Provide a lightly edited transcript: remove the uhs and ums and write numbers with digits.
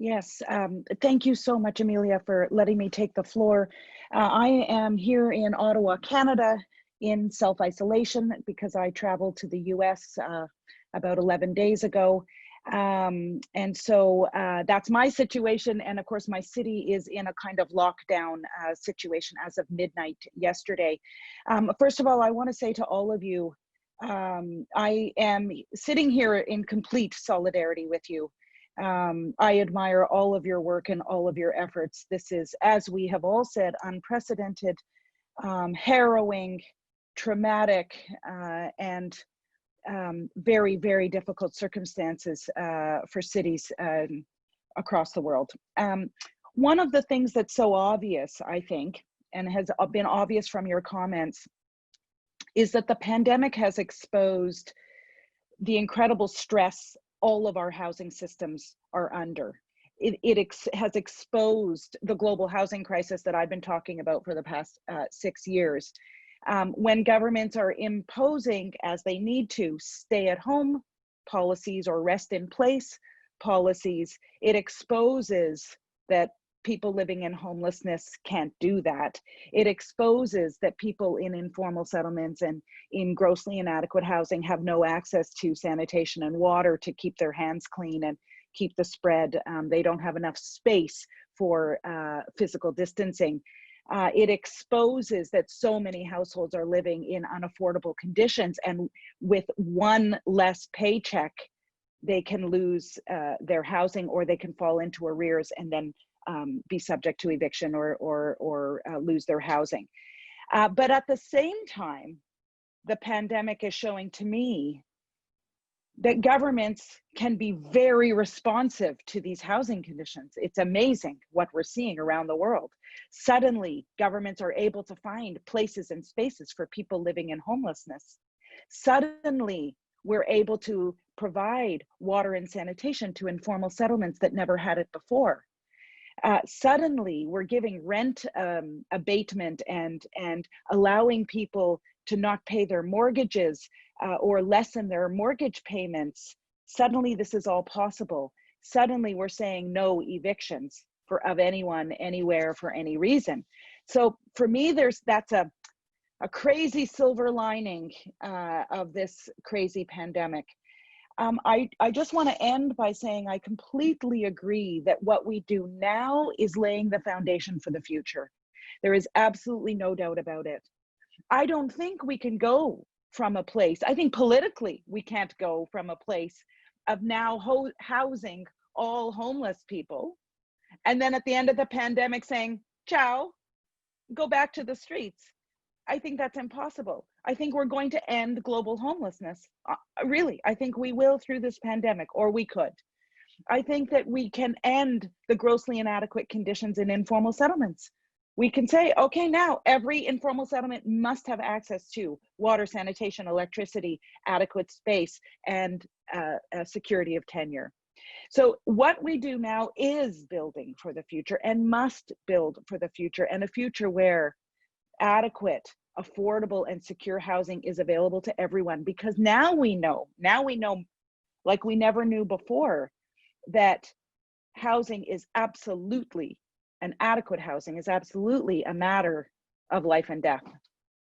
Yes, thank you so much, Amelia, for letting me take the floor. I am here in Ottawa, Canada, in self-isolation because I traveled to the US about 11 days ago. And so that's my situation. And of course, my city is in a kind of lockdown situation as of midnight yesterday. First of all, I want to say to all of you, I am sitting here in complete solidarity with you. I admire all of your work and all of your efforts. This is, as we have all said, unprecedented, harrowing, traumatic, and very, very difficult circumstances for cities across the world. One of the things that's so obvious, I think, and has been obvious from your comments, is that the pandemic has exposed the incredible stress all of our housing systems are under. It has exposed the global housing crisis that I've been talking about for the past 6 years. When governments are imposing, as they need to, stay-at-home policies or rest-in-place policies, it exposes that people living in homelessness can't do that. It exposes that people in informal settlements and in grossly inadequate housing have no access to sanitation and water to keep their hands clean and keep the spread. They don't have enough space for physical distancing. It exposes that so many households are living in unaffordable conditions, and with one less paycheck, they can lose their housing, or they can fall into arrears and then be subject to eviction or lose their housing. But at the same time, the pandemic is showing to me that governments can be very responsive to these housing conditions. It's amazing what we're seeing around the world. Suddenly, governments are able to find places and spaces for people living in homelessness. Suddenly, we're able to provide water and sanitation to informal settlements that never had it before. Suddenly, we're giving rent abatement and allowing people to not pay their mortgages or lessen their mortgage payments. Suddenly, this is all possible. Suddenly, we're saying no evictions of anyone, anywhere, for any reason. So for me, that's a crazy silver lining of this crazy pandemic. I just want to end by saying I completely agree that what we do now is laying the foundation for the future. There is absolutely no doubt about it. I don't think we can go from a place, I think politically we can't go from a place of now housing all homeless people, and then at the end of the pandemic saying, ciao, go back to the streets. I think that's impossible. I think we're going to end global homelessness. Really, I think we will through this pandemic, or we could. I think that we can end the grossly inadequate conditions in informal settlements. We can say, okay, now every informal settlement must have access to water, sanitation, electricity, adequate space, and security of tenure. So what we do now is building for the future, and must build for the future, and a future where adequate, affordable, and secure housing is available to everyone. Because now we know like we never knew before, that housing is absolutely, and adequate housing is absolutely a matter of life and death.